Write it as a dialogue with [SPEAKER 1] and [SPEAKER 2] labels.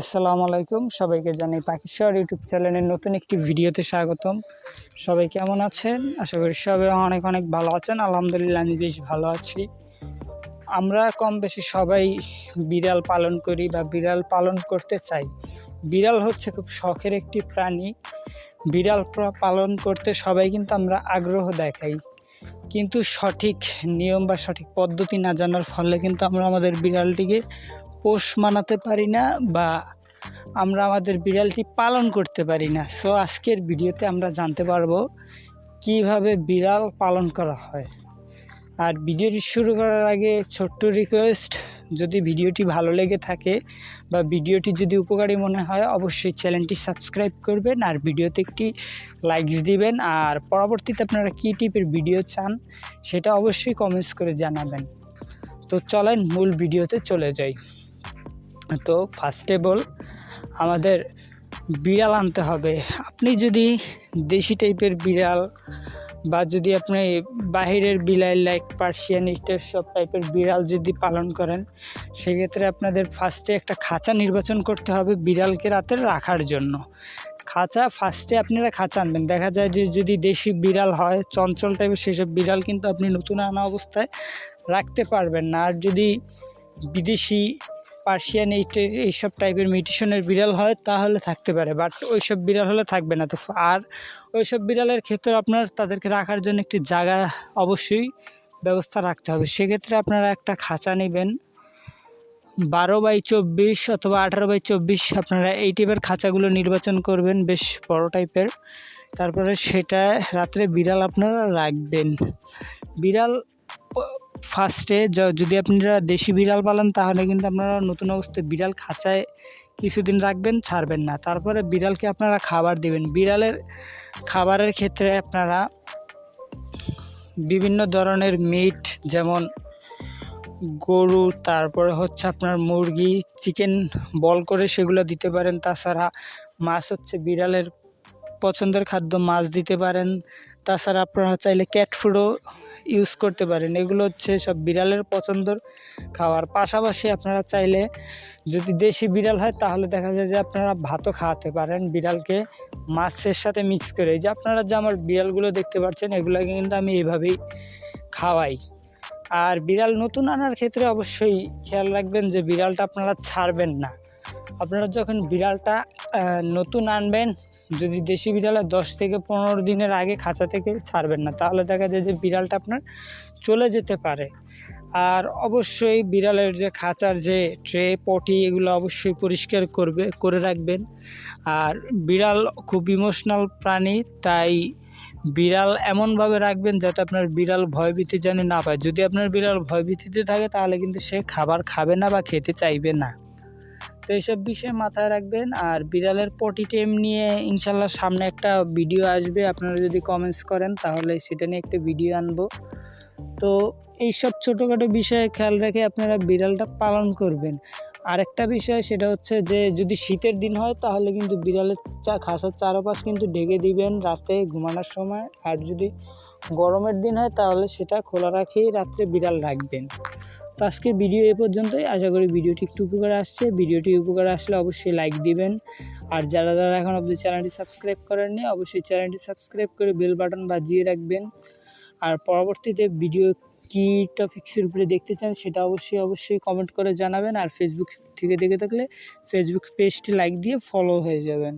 [SPEAKER 1] আসসালামু আলাইকুম, সবাইকে জানাই পাখি শহর ইউটিউব চ্যানেলের নতুন একটি ভিডিওতে স্বাগতম। সবাই কেমন আছেন? আশা করি সবাই অনেক অনেক ভালো আছেন। আলহামদুলিল্লাহ আমি বেশ ভালো আছি। আমরা কম বেশি সবাই বিড়াল পালন করি বা বিড়াল পালন করতে চাই। বিড়াল হচ্ছে খুব শখের একটি প্রাণী। বিড়াল পালন করতে সবাই কিন্তু আমরা আগ্রহ দেখাই, কিন্তু সঠিক নিয়ম বা সঠিক পদ্ধতি না জানার ফলে কিন্তু আমরা আমাদের বিড়ালটিকে পোষ মানাতে পারি না বা আমরা আমাদের বিড়ালটি পালন করতে পারি না। সো আজকের ভিডিওতে আমরা জানতে পারবো কিভাবে বিড়াল পালন করা হয়। আর ভিডিওটি শুরু করার আগে ছোট্ট রিকোয়েস্ট, যদি ভিডিওটি ভালো লেগে থাকে বা ভিডিওটি যদি উপকারী মনে হয় অবশ্যই চ্যানেলটি সাবস্ক্রাইব করবেন আর ভিডিওতে একটি লাইকস দিবেন। আর পরবর্তীতে আপনারা কী টাইপের ভিডিও চান সেটা অবশ্যই কমেন্টস করে জানাবেন। তো চলেন মূল ভিডিওতে চলে যাই। তো ফার্স্ট অফ অল আমাদের বিড়াল আনতে হবে। আপনি যদি দেশি টাইপের বিড়াল বা যদি আপনি বাহিরের বিড়াল লাইক পার্সিয়ান সব টাইপের বিড়াল যদি পালন করেন, সেক্ষেত্রে আপনাদের ফার্স্টে একটা খাঁচা নির্বাচন করতে হবে বিড়ালকে রাতে রাখার জন্য। ফার্স্টে আপনারা খাঁচা আনবেন। দেখা যায় যে যদি দেশি বিড়াল হয় চঞ্চল টাইপের, সেসব বিড়াল কিন্তু আপনি নতুন আনা অবস্থায় রাখতে পারবেন না। আর যদি বিদেশি পার্সিয়ান এইসব টাইপের মিউটেশনের বিড়াল হয় তাহলে থাকতে পারে, বাট ওইসব বিড়াল হলে থাকবে না। তো আর ওইসব বিড়ালের ক্ষেত্রে আপনার তাদেরকে রাখার জন্য একটি জায়গা অবশ্যই ব্যবস্থা রাখতে হবে। সেক্ষেত্রে আপনারা একটা খাঁচা নেবেন 12x24 অথবা 18x24। আপনারা এই টাইপের খাঁচাগুলো নির্বাচন করবেন, বেশ বড় টাইপের। তারপরে সেটা রাত্রে বিড়াল আপনারা রাখবেন। বিড়াল ফার্স্টে যদি আপনারা দেশি বিড়াল পালেন তাহলে কিন্তু আপনারা নতুন অবস্থায় বিড়াল খাঁচায় কিছুদিন রাখবেন, ছাড়বেন না। তারপরে বিড়ালকে আপনারা খাবার দিবেন। বিড়ালের খাবারের ক্ষেত্রে আপনারা বিভিন্ন ধরনের মিট, যেমন গরু, তারপরে হচ্ছে আপনার মুরগি, চিকেন বল করে সেগুলো দিতে পারেন। তাছাড়া মাছ হচ্ছে বিড়ালের পছন্দের খাদ্য, মাছ দিতে পারেন। তাছাড়া আপনারা চাইলে ক্যাট ফুডও ইউজ করতে পারেন। এগুলো হচ্ছে সব বিড়ালের পছন্দের খাওয়ার। পাশাপাশি আপনারা চাইলে যদি দেশি বিড়াল হয় তাহলে দেখা যায় যে আপনারা ভাতও খাওয়াতে পারেন বিড়ালকে মাছের সাথে মিক্স করে। এই যে আপনারা যে আমার বিড়ালগুলো দেখতে পাচ্ছেন এগুলোকে কিন্তু আমি এইভাবেই খাওয়াই। আর বিড়াল নতুন আনার ক্ষেত্রে অবশ্যই খেয়াল রাখবেন যে বিড়ালটা আপনারা ছাড়বেন না। আপনারা যখন বিড়ালটা নতুন আনবেন, যদি দেশি বিড়াল 10 থেকে 15 দিনের আগে খাঁচা থেকে ছাড়বেন না, তাহলে দেখা যায় যে বিড়ালটা আপনার চলে যেতে পারে। আর অবশ্যই বিড়ালের যে খাঁচার যে ট্রে, পটি, এগুলো অবশ্যই পরিষ্কার করে রাখবেন। আর বিড়াল খুব ইমোশনাল প্রাণী, তাই বিড়াল এমনভাবে রাখবেন যাতে আপনার বিড়াল ভয়ভীতি যেন না পায়। যদি আপনার বিড়াল ভয়ভীতিতে থাকে তাহলে কিন্তু সে খাবার খাবে না বা খেতে চাইবে না। তো এইসব বিষয়ে মাথায় রাখবেন। আর বিড়ালের পটি টেম নিয়ে ইনশাল্লাহ সামনে একটা ভিডিও আসবে, আপনারা যদি কমেন্টস করেন তাহলে সেটা নিয়ে একটা ভিডিও আনবো। তো এইসব ছোটোখাটো বিষয়ে খেয়াল রেখে আপনারা বিড়ালটা পালন করবেন। আরেকটা বিষয় সেটা হচ্ছে যে যদি শীতের দিন হয় তাহলে কিন্তু বিড়ালের খাঁচার চারপাশ কিন্তু ঢেকে দিবেন রাতে ঘুমানোর সময়। আর যদি গরমের দিন হয় তাহলে সেটা খোলা রাখেই রাত্রে বিড়াল রাখবেন। তো আজকে ভিডিও এ পর্যন্তই। আশা করি ভিডিওটি একটু উপকারে আসছে। ভিডিওটি উপকারে আসলে অবশ্যই লাইক দিবেন। আর যারা এখন অবধি চ্যানেলটি সাবস্ক্রাইব করেননি অবশ্যই চ্যানেলটি সাবস্ক্রাইব করে বেল বাটন বাজিয়ে রাখবেন। আর পরবর্তীতে ভিডিও কী টপিক্সের উপরে দেখতে চান সেটা অবশ্যই কমেন্ট করে জানাবেন। আর ফেসবুক থেকে দেখে থাকলে ফেসবুক পেজটি লাইক দিয়ে ফলো হয়ে যাবেন।